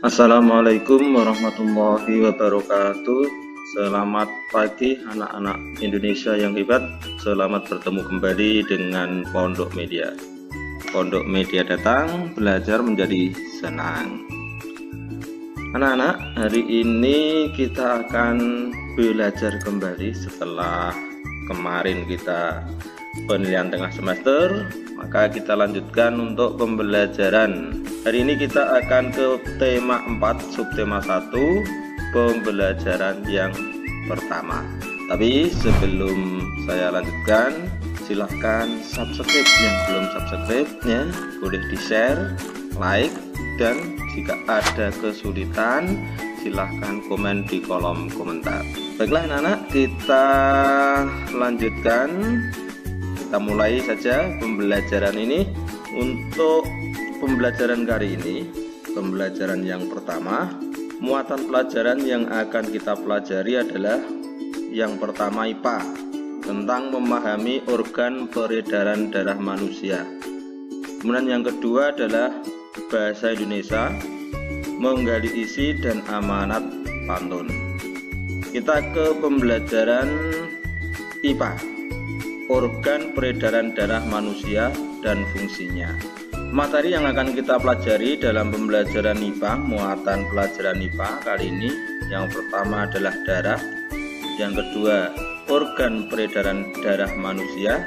Assalamualaikum warahmatullahi wabarakatuh. Selamat pagi anak-anak Indonesia yang hebat. Selamat bertemu kembali dengan Pondok Media. Pondok Media datang, belajar menjadi senang. Anak-anak, hari ini kita akan belajar kembali setelah kemarin kita penilaian tengah semester. Maka kita lanjutkan untuk pembelajaran. Hari ini kita akan ke tema 4, subtema 1, pembelajaran yang pertama. Tapi sebelum saya lanjutkan, silahkan subscribe. Yang belum subscribe ya, boleh di-share, like, dan jika ada kesulitan silahkan komen di kolom komentar. Baiklah anak-anak, kita lanjutkan. Kita mulai saja pembelajaran ini. Untuk pembelajaran kali ini, pembelajaran yang pertama, muatan pelajaran yang akan kita pelajari adalah yang pertama IPA, tentang memahami organ peredaran darah manusia. Kemudian yang kedua adalah bahasa Indonesia, menggali isi dan amanat pantun. Kita ke pembelajaran IPA, organ peredaran darah manusia dan fungsinya. Materi yang akan kita pelajari dalam pembelajaran IPA, muatan pelajaran IPA kali ini, yang pertama adalah darah, yang kedua organ peredaran darah manusia,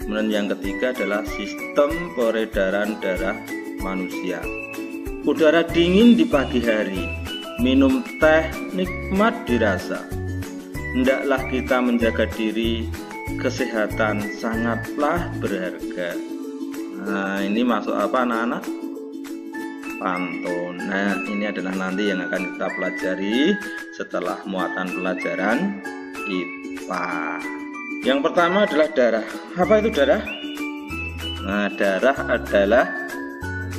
kemudian yang ketiga adalah sistem peredaran darah manusia. Udara dingin di pagi hari, minum teh nikmat dirasa. Hendaklah kita menjaga diri, kesehatan sangatlah berharga. Nah, ini masuk apa anak-anak? Pantun. Nah, ini adalah nanti yang akan kita pelajari setelah muatan pelajaran IPA. Yang pertama adalah darah. Apa itu darah? Nah, darah adalah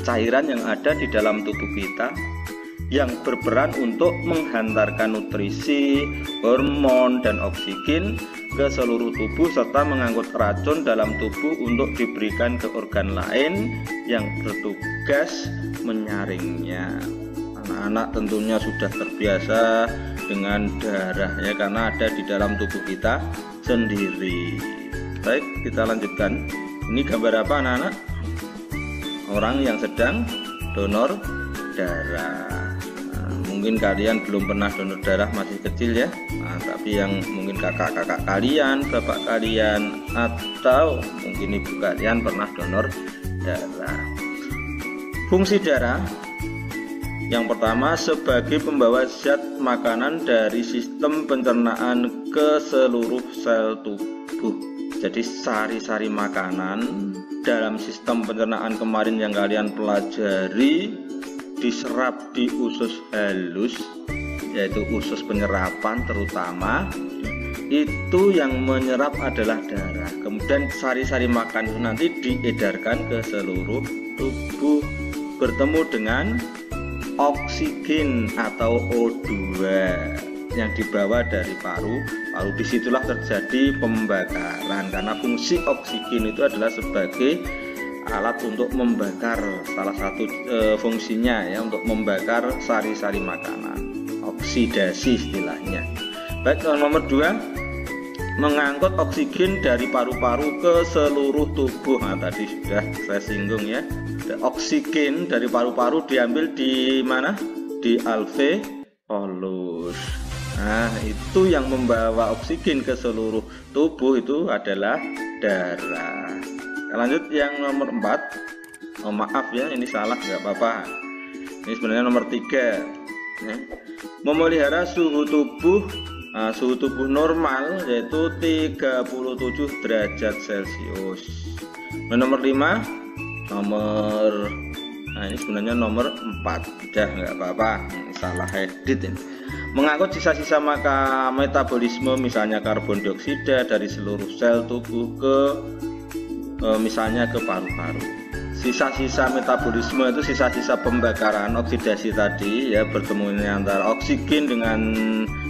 cairan yang ada di dalam tubuh kita yang berperan untuk menghantarkan nutrisi, hormon, dan oksigen ke seluruh tubuh serta mengangkut racun dalam tubuh untuk diberikan ke organ lain yang bertugas menyaringnya. Anak-anak tentunya sudah terbiasa dengan darah ya, karena ada di dalam tubuh kita sendiri. Baik, kita lanjutkan. Ini gambar apa anak-anak? Orang yang sedang donor darah. Mungkin kalian belum pernah donor darah, masih kecil ya. Nah, tapi yang mungkin kakak-kakak kalian, bapak kalian, atau mungkin ibu kalian pernah donor darah. Fungsi darah yang pertama, sebagai pembawa zat makanan dari sistem pencernaan ke seluruh sel tubuh. Jadi sari-sari makanan dalam sistem pencernaan kemarin yang kalian pelajari diserap di usus halus, yaitu usus penyerapan terutama, itu yang menyerap adalah darah. Kemudian sari-sari makan itu nanti diedarkan ke seluruh tubuh, bertemu dengan oksigen atau O2 yang dibawa dari paru. Disitulah terjadi pembakaran, karena fungsi oksigen itu adalah sebagai alat untuk membakar, salah satu fungsinya ya, untuk membakar sari-sari makanan, oksidasi istilahnya. Baik, nomor 2, mengangkut oksigen dari paru-paru ke seluruh tubuh. Nah, tadi sudah saya singgung ya, oksigen dari paru-paru diambil di mana? Di alveolus. Nah, itu yang membawa oksigen ke seluruh tubuh itu adalah darah. Lanjut yang nomor 4. Maaf ya, ini salah, nggak apa-apa. Ini sebenarnya nomor 3 ya. Memelihara suhu tubuh normal, yaitu 37 derajat Celcius. Nomor 5, ini sebenarnya nomor 4. Udah nggak apa-apa, ini salah edit ini. Mengangkut sisa-sisa metabolisme, misalnya karbon dioksida dari seluruh sel tubuh ke misalnya ke paru-paru. Sisa-sisa metabolisme itu sisa-sisa pembakaran oksidasi tadi ya, bertemu antara oksigen dengan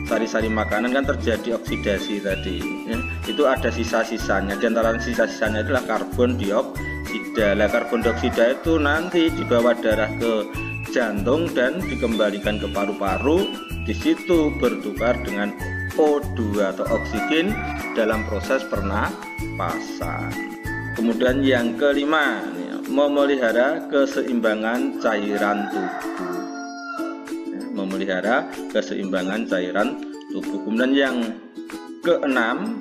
sari-sari makanan kan terjadi oksidasi tadi ya. Itu ada sisa-sisanya, di antara sisa-sisanya itulah karbon dioksida. Karbon dioksida itu nanti dibawa darah ke jantung dan dikembalikan ke paru-paru. Di situ bertukar dengan O2 atau oksigen dalam proses pernapasan. Kemudian yang kelima, memelihara keseimbangan cairan tubuh. Memelihara keseimbangan cairan tubuh. Kemudian yang keenam,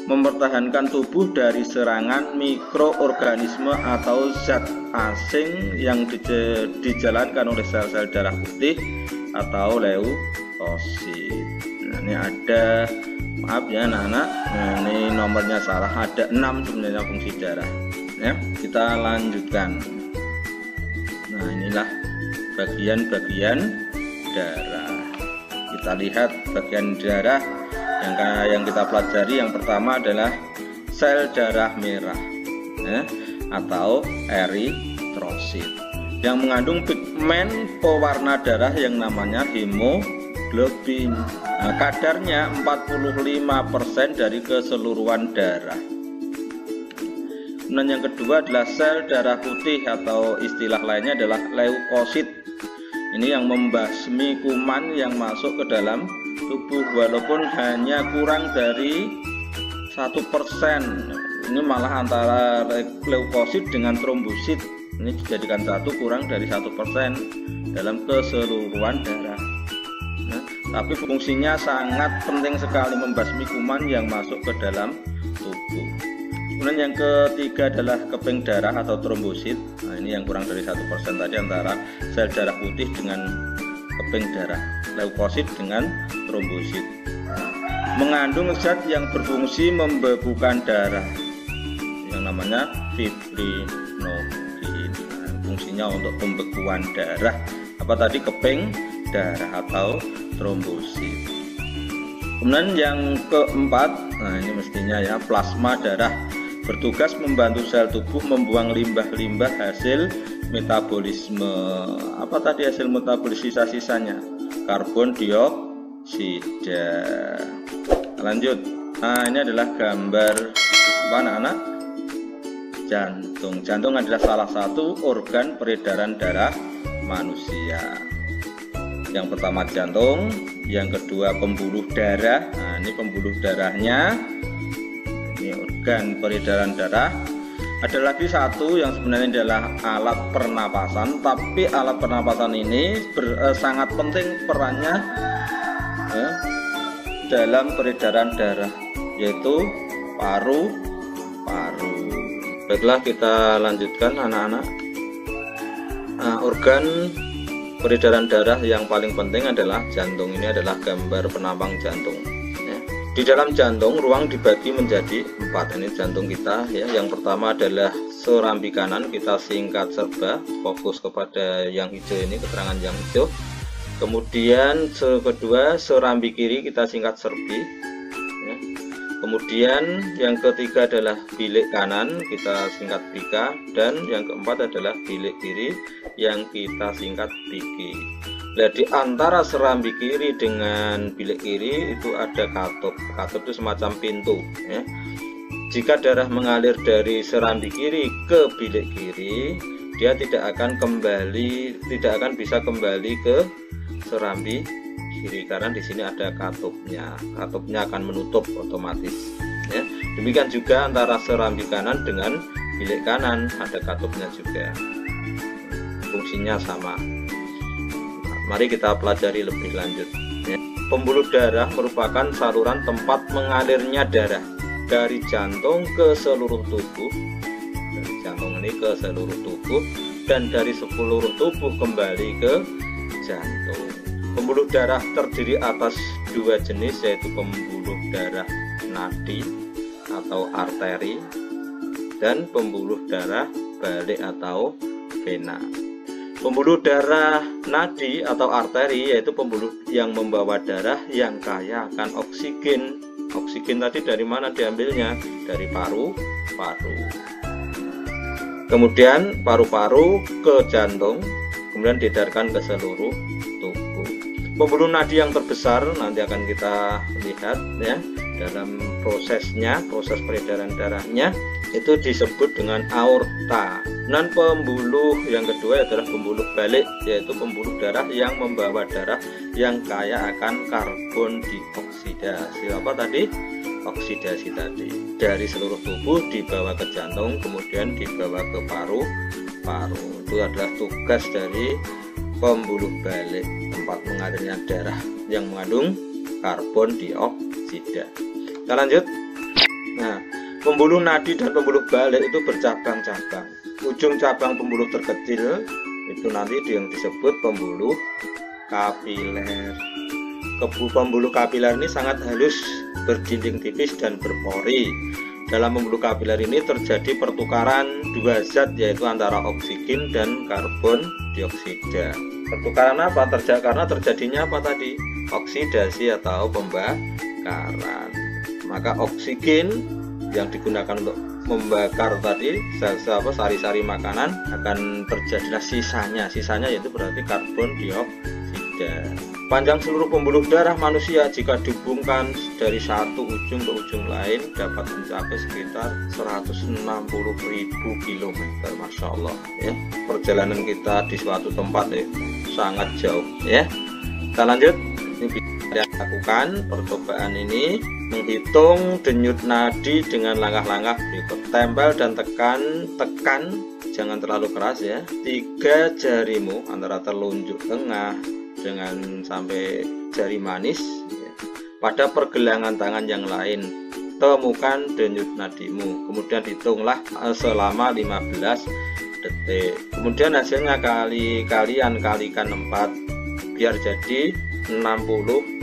mempertahankan tubuh dari serangan mikroorganisme atau zat asing yang dijalankan oleh sel-sel darah putih atau leukosit. Nah, ini ada, maaf ya anak-anak, nah, ini nomornya salah, ada 6 sebenarnya fungsi darah ya. Kita lanjutkan. Nah, inilah bagian-bagian darah. Kita lihat bagian darah yang kita pelajari. Yang pertama adalah sel darah merah ya, atau eritrosit, yang mengandung pigmen pewarna darah yang namanya hemoglobin. Nah, kadarnya 45% dari keseluruhan darah. Dan yang kedua adalah sel darah putih atau istilah lainnya adalah leukosit. Ini yang membasmi kuman yang masuk ke dalam tubuh, walaupun hanya kurang dari 1%. Ini malah antara leukosit dengan trombosit ini dijadikan satu, kurang dari 1% dalam keseluruhan darah. Nah, tapi fungsinya sangat penting sekali membasmi kuman yang masuk ke dalam tubuh. Kemudian yang ketiga adalah keping darah atau trombosit. Nah, ini yang kurang dari 1% tadi antara sel darah putih dengan keping darah, leukosit dengan trombosit. Mengandung zat yang berfungsi membebukan darah yang namanya fibrinogen. Fungsinya untuk pembekuan darah. Apa tadi? Keping darah atau trombosit. Kemudian yang keempat, nah ini mestinya ya, plasma darah, bertugas membantu sel tubuh membuang limbah-limbah hasil metabolisme. Apa tadi hasil metabolisme sisanya? Karbon dioksida. Lanjut. Nah, ini adalah gambar apa anak-anak? Jantung. Jantung adalah salah satu organ peredaran darah manusia. Yang pertama jantung, yang kedua pembuluh darah. Nah, ini pembuluh darahnya. Ini organ peredaran darah. Ada lagi satu yang sebenarnya adalah alat pernapasan, tapi alat pernapasan ini sangat penting perannya ya, dalam peredaran darah, yaitu paru-paru. Baiklah, kita lanjutkan anak-anak. Nah, organ peredaran darah yang paling penting adalah jantung. Ini adalah gambar penampang jantung. Di dalam jantung ruang dibagi menjadi 4. Ini jantung kita ya. Yang pertama adalah serambi kanan, kita singkat serba, fokus kepada yang hijau ini, keterangan yang hijau. Kemudian kedua serambi kiri, kita singkat serbi ya. Kemudian yang ketiga adalah bilik kanan, kita singkat bika. Dan yang keempat adalah bilik kiri yang kita singkat biki. Nah, di antara serambi kiri dengan bilik kiri itu ada katup. Katup itu semacam pintu ya. Jika darah mengalir dari serambi kiri ke bilik kiri, dia tidak akan bisa kembali ke serambi kiri karena di sini ada katupnya. Katupnya akan menutup otomatis ya. Demikian juga antara serambi kanan dengan bilik kanan ada katupnya juga. Fungsinya sama. Mari kita pelajari lebih lanjut ya. Pembuluh darah merupakan saluran tempat mengalirnya darah dari jantung ke seluruh tubuh, dari jantung ini ke seluruh tubuh, dan dari seluruh tubuh kembali ke jantung. Pembuluh darah terdiri atas 2 jenis, yaitu pembuluh darah nadi atau arteri dan pembuluh darah balik atau vena. Pembuluh darah nadi atau arteri yaitu pembuluh yang membawa darah yang kaya akan oksigen. Oksigen tadi dari mana diambilnya? Dari paru-paru. Kemudian paru-paru ke jantung, kemudian diedarkan ke seluruh tubuh. Pembuluh nadi yang terbesar nanti akan kita lihat ya, dalam prosesnya, proses peredaran darahnya itu disebut dengan aorta. Dan pembuluh yang kedua adalah pembuluh balik, yaitu pembuluh darah yang membawa darah yang kaya akan karbon dioksida. Apa tadi? Oksidasi tadi dari seluruh tubuh dibawa ke jantung, kemudian dibawa ke paru-paru. Itu adalah tugas dari pembuluh balik, tempat mengalirnya darah yang mengandung karbon dioksida. Kita lanjut. Nah, pembuluh nadi dan pembuluh balik itu bercabang-cabang. Ujung cabang pembuluh terkecil itu nanti yang disebut pembuluh kapiler. Pembuluh kapiler ini sangat halus, berdinding tipis dan berpori. Dalam pembuluh kapiler ini terjadi pertukaran dua zat, yaitu antara oksigen dan karbon dioksida. Pertukaran apa? Karena terjadinya apa tadi? Oksidasi atau pembakaran. Maka oksigen yang digunakan untuk membakar tadi sari-sari makanan akan terjadilah sisanya yaitu berarti karbon dioksida. Panjang seluruh pembuluh darah manusia jika dihubungkan dari satu ujung ke ujung lain dapat mencapai sekitar 160.000 km. Masya Allah ya, perjalanan kita di suatu tempat ya sangat jauh ya. Kita lanjut. Ini bisa dilakukan percobaan ini, menghitung denyut nadi dengan langkah-langkah berikut. Tempel dan tekan, jangan terlalu keras ya. 3 jarimu antara telunjuk tengah dengan sampai jari manis ya, pada pergelangan tangan yang lain. Temukan denyut nadimu, kemudian hitunglah selama 15 detik. Kemudian hasilnya kalian kalikan 4 biar jadi 60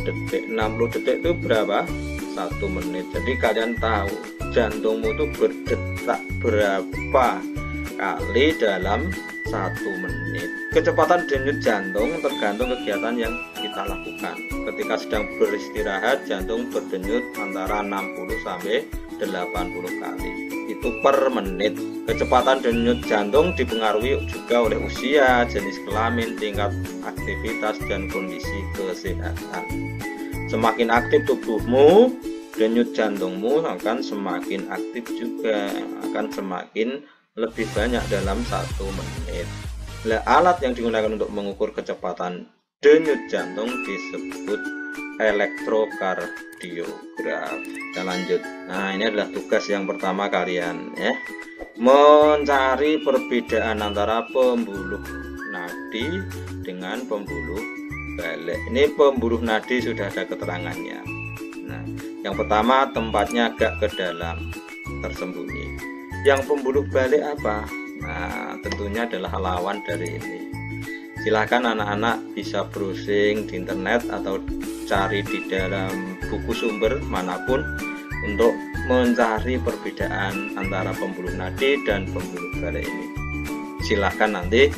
detik. 60 detik itu berapa? 1 menit. Jadi kalian tahu jantungmu itu berdetak berapa kali dalam 1 menit. Kecepatan denyut jantung tergantung kegiatan yang kita lakukan. Ketika sedang beristirahat, jantung berdenyut antara 60 sampai 80 kali. Itu per menit. Kecepatan denyut jantung dipengaruhi juga oleh usia, jenis kelamin, tingkat aktivitas, dan kondisi kesehatan. Semakin aktif tubuhmu, denyut jantungmu akan semakin aktif juga, akan semakin lebih banyak dalam 1 menit. Nah, alat yang digunakan untuk mengukur kecepatan denyut jantung disebut elektrokardiograf. Kita lanjut. Nah, ini adalah tugas yang pertama kalian ya, mencari perbedaan antara pembuluh nadi dengan pembuluh balik. Ini pembuluh nadi sudah ada keterangannya. Nah, yang pertama tempatnya agak ke dalam, tersembunyi. Yang pembuluh balik apa? Nah, tentunya adalah lawan dari ini. Silahkan anak-anak bisa browsing di internet atau cari di dalam buku sumber manapun untuk mencari perbedaan antara pembuluh nadi dan pembuluh balik ini. Silahkan nanti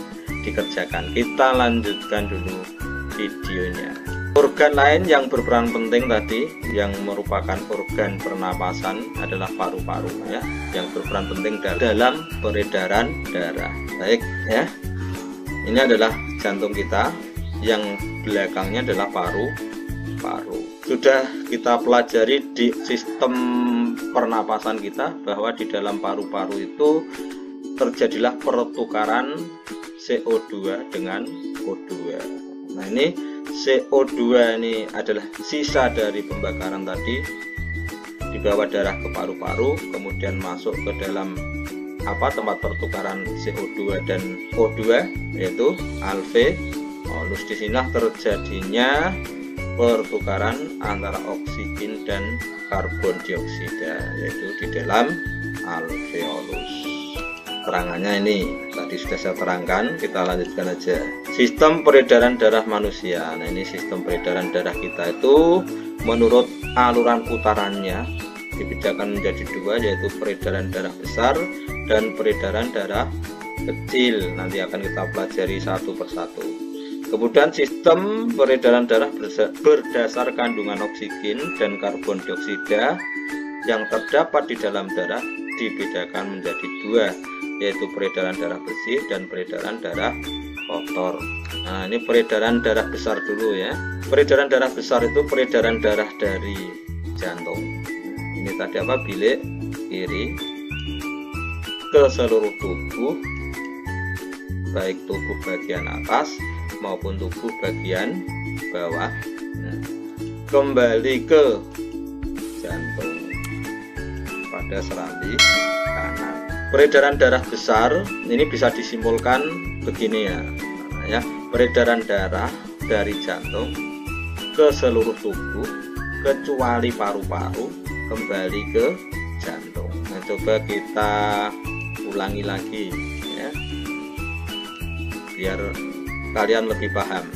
dikerjakan. Kita lanjutkan dulu videonya. Organ lain yang berperan penting tadi, yang merupakan organ pernapasan, adalah paru-paru ya, yang berperan penting dalam peredaran darah. Baik ya, ini adalah jantung kita, yang belakangnya adalah paru-paru. Sudah kita pelajari di sistem pernapasan kita bahwa di dalam paru-paru itu terjadilah pertukaran CO2 dengan O2. Nah, ini CO2 ini adalah sisa dari pembakaran tadi, dibawa darah ke paru-paru, kemudian masuk ke dalam tempat pertukaran CO2 dan O2, yaitu alveolus. Disinilah terjadinya pertukaran antara oksigen dan karbon dioksida, yaitu di dalam alveolus. Terangannya ini tadi sudah saya terangkan, kita lanjutkan aja. Sistem peredaran darah manusia. Nah, ini sistem peredaran darah kita itu menurut aluran putarannya dibedakan menjadi 2, yaitu peredaran darah besar dan peredaran darah kecil. Nanti akan kita pelajari satu persatu. Kemudian sistem peredaran darah berdasar kandungan oksigen dan karbon dioksida yang terdapat di dalam darah dibedakan menjadi 2, yaitu peredaran darah bersih dan peredaran darah kotor. Nah, ini peredaran darah besar dulu ya. Peredaran darah besar itu peredaran darah dari jantung. ini tadi apa, bilik kiri ke seluruh tubuh, baik tubuh bagian atas maupun tubuh bagian bawah. Nah, kembali ke jantung pada serambi kanan. Peredaran darah besar ini bisa disimpulkan begini ya, namanya peredaran darah dari jantung ke seluruh tubuh kecuali paru-paru kembali ke jantung. Nah, coba kita ulangi lagi ya, biar kalian lebih paham.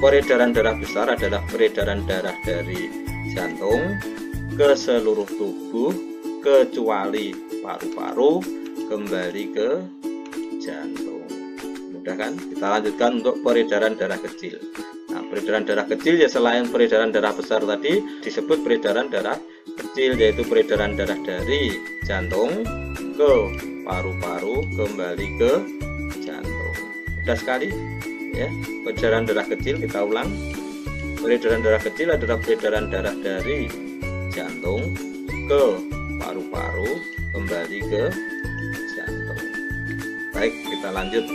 Peredaran darah besar adalah peredaran darah dari jantung ke seluruh tubuh kecuali paru-paru kembali ke jantung. Mudah kan? Kita lanjutkan untuk peredaran darah kecil. Nah, peredaran darah kecil ya selain peredaran darah besar tadi disebut peredaran darah kecil, yaitu peredaran darah dari jantung ke paru-paru kembali ke jantung. Mudah sekali ya. Peredaran darah kecil kita ulang. Peredaran darah kecil adalah peredaran darah dari jantung ke paru-paru kembali ke jantung. Baik, kita lanjut.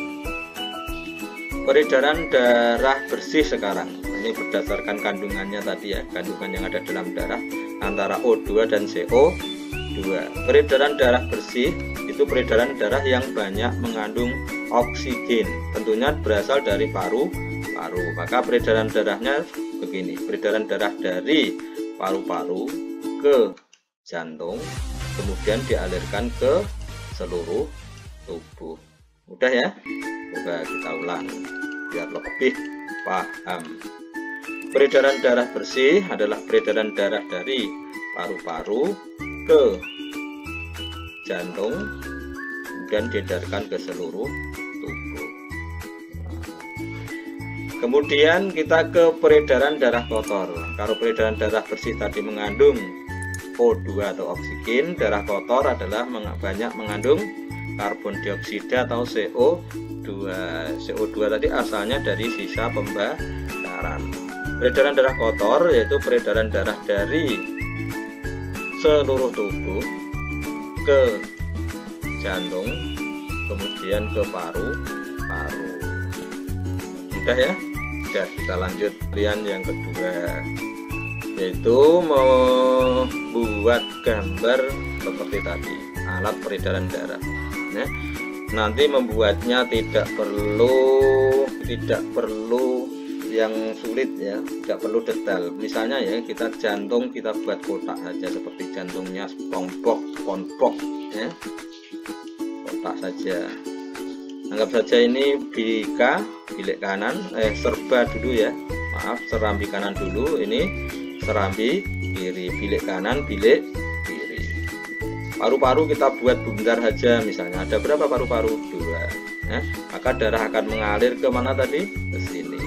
Peredaran darah bersih sekarang. Ini berdasarkan kandungannya tadi ya, kandungan yang ada dalam darah antara O2 dan CO2. Peredaran darah bersih itu peredaran darah yang banyak mengandung oksigen, tentunya berasal dari paru-paru. Maka peredaran darahnya begini, peredaran darah dari paru-paru ke jantung, kemudian dialirkan ke seluruh tubuh. Mudah ya? Coba kita ulang biar lebih paham. Peredaran darah bersih adalah peredaran darah dari paru-paru ke jantung, kemudian diedarkan ke seluruh tubuh. Kemudian kita ke peredaran darah kotor. Kalau peredaran darah bersih tadi mengandung O2 atau oksigen, darah kotor adalah banyak mengandung karbon dioksida atau CO2. CO2 tadi asalnya dari sisa pembakaran. Peredaran darah kotor yaitu peredaran darah dari seluruh tubuh ke jantung, kemudian ke paru-paru. Mudah ya? Sudah, kita lanjut pilihan yang kedua, yaitu membuat gambar seperti tadi, alat peredaran darah. Nah, nanti membuatnya tidak perlu yang sulit ya, tidak perlu detail. Misalnya ya, kita jantung kita buat kotak saja seperti jantungnya SpongeBob ya, kotak saja. Anggap saja ini bilik kanan, serba dulu ya, maaf, serambi kanan dulu, ini serambi kiri, bilik kanan, bilik kiri. Paru-paru kita buat bundar saja, misalnya ada berapa paru-paru? 2 ya. Maka darah akan mengalir ke mana tadi? Ke sini.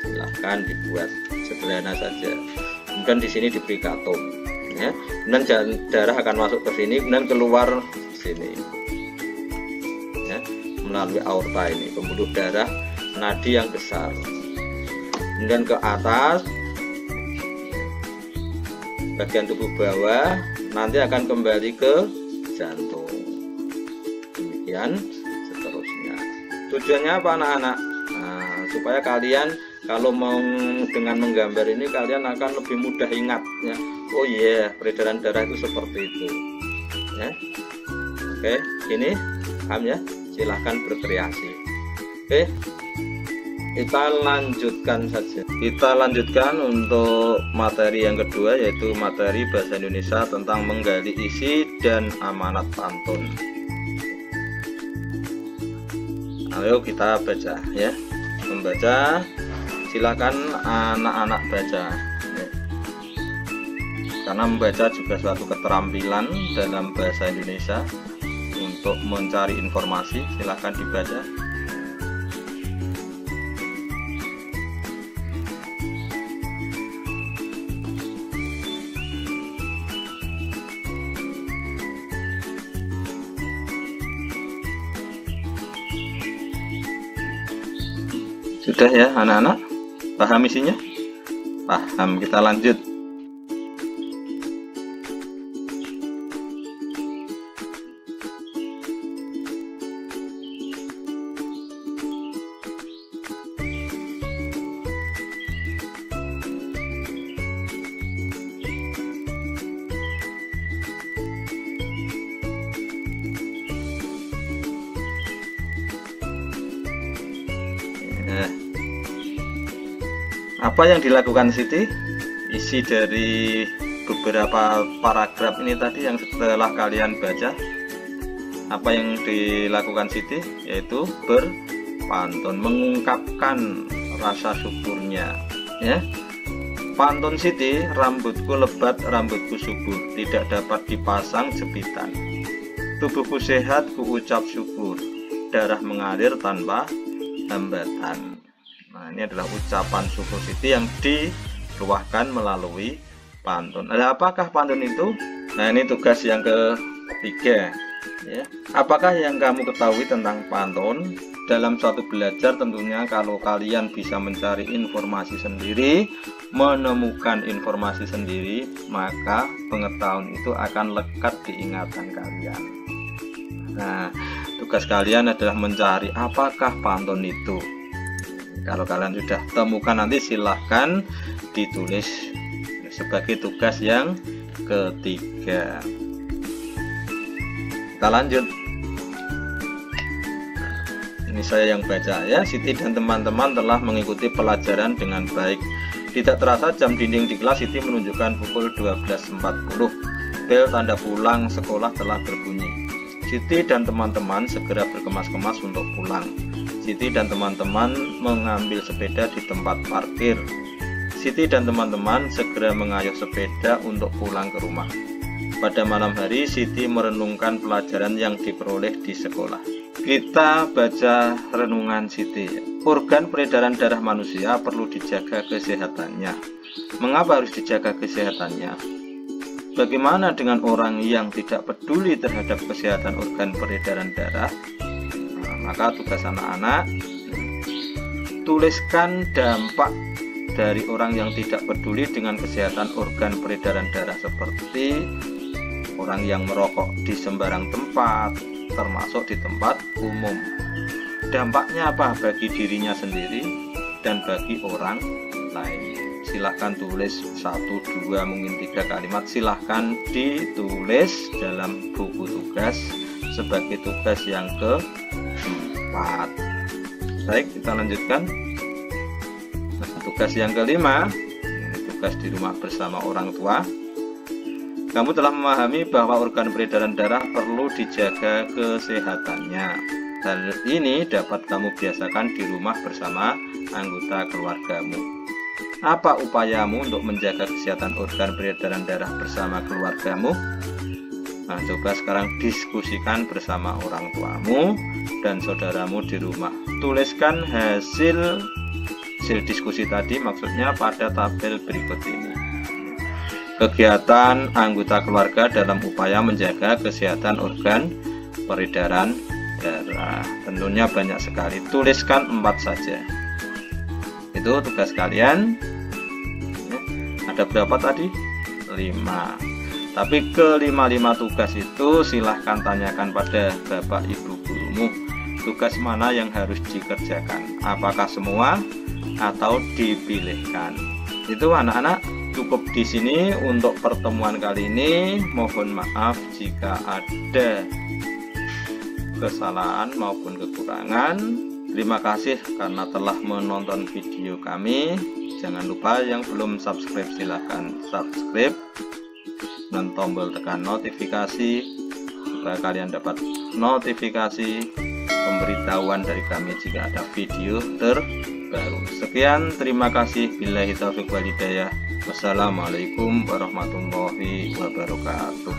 Silahkan dibuat sederhana saja. Kemudian di sini diberi katum ya. Kemudian darah akan masuk ke sini, kemudian keluar ke sini ya, melalui aorta ini, pembuluh darah nadi yang besar. Kemudian ke atas bagian tubuh bawah, nanti akan kembali ke jantung. Demikian seterusnya. Tujuannya apa anak-anak? Nah, supaya kalian kalau mau dengan menggambar ini kalian akan lebih mudah ingat ya. Oh iya, peredaran darah itu seperti itu ya. Oke, ini paham ya? Silahkan berkreasi. Oke, kita lanjutkan saja. Kita lanjutkan untuk materi yang kedua, yaitu materi bahasa Indonesia tentang menggali isi dan amanat pantun. Ayo kita baca ya. Membaca, silakan anak-anak baca ya. Karena membaca juga suatu keterampilan dalam bahasa Indonesia. Untuk mencari informasi silakan dibaca. Sudah ya anak-anak, paham isinya? paham. Kita lanjut. Apa yang dilakukan Siti? Isi dari beberapa paragraf ini tadi yang setelah kalian baca, apa yang dilakukan Siti? Yaitu berpantun, mengungkapkan rasa syukurnya, ya. Pantun Siti, rambutku lebat, rambutku subur, tidak dapat dipasang jepitan. Tubuhku sehat, ku ucap syukur, darah mengalir tanpa hambatan. Nah, ini adalah ucapan syukur Siti yang dituahkan melalui pantun. Ada apakah pantun itu? Nah, ini tugas yang ketiga, ya. Apakah yang kamu ketahui tentang pantun? Dalam suatu belajar tentunya kalau kalian bisa mencari informasi sendiri, menemukan informasi sendiri, maka pengetahuan itu akan lekat di ingatan kalian. Nah, tugas kalian adalah mencari apakah pantun itu. Kalau kalian sudah temukan, nanti silahkan ditulis sebagai tugas yang ketiga. Kita lanjut. Ini saya yang baca, ya. Siti dan teman-teman telah mengikuti pelajaran dengan baik. Tidak terasa jam dinding di kelas Siti menunjukkan pukul 12.40. Bel tanda pulang sekolah telah berbunyi. Siti dan teman-teman segera berkemas-kemas untuk pulang. Siti dan teman-teman mengambil sepeda di tempat parkir. Siti dan teman-teman segera mengayuh sepeda untuk pulang ke rumah. Pada malam hari, Siti merenungkan pelajaran yang diperoleh di sekolah. Kita baca renungan Siti. Organ peredaran darah manusia perlu dijaga kesehatannya. Mengapa harus dijaga kesehatannya? Bagaimana dengan orang yang tidak peduli terhadap kesehatan organ peredaran darah? Maka tugas anak-anak, tuliskan dampak dari orang yang tidak peduli dengan kesehatan organ peredaran darah, seperti orang yang merokok di sembarang tempat, termasuk di tempat umum. Dampaknya apa bagi dirinya sendiri dan bagi orang lain? Silahkan tulis 1, 2, mungkin 3 kalimat. Silahkan ditulis dalam buku tugas sebagai tugas yang keempat. Baik, kita lanjutkan. Tugas yang kelima, tugas di rumah bersama orang tua. Kamu telah memahami bahwa organ peredaran darah perlu dijaga kesehatannya. Hal ini dapat kamu biasakan di rumah bersama anggota keluargamu. Apa upayamu untuk menjaga kesehatan organ peredaran darah bersama keluargamu? Nah, coba sekarang diskusikan bersama orang tuamu dan saudaramu di rumah. Tuliskan hasil diskusi tadi, maksudnya pada tabel berikut ini. Kegiatan anggota keluarga dalam upaya menjaga kesehatan organ peredaran darah. Tentunya banyak sekali. Tuliskan 4 saja. Itu tugas kalian. Ada berapa tadi? 5. Tapi ke-5 tugas itu silahkan tanyakan pada bapak ibu gurumu. Tugas mana yang harus dikerjakan? Apakah semua atau dipilihkan? Itu anak-anak, cukup di sini untuk pertemuan kali ini. Mohon maaf jika ada kesalahan maupun kekurangan. Terima kasih karena telah menonton video kami. Jangan lupa yang belum subscribe silahkan subscribe dan tombol tekan notifikasi supaya kalian dapat notifikasi pemberitahuan dari kami jika ada video terbaru. Sekian, terima kasih. Billahi taufiq wal hidayah. Wassalamualaikum warahmatullahi wabarakatuh.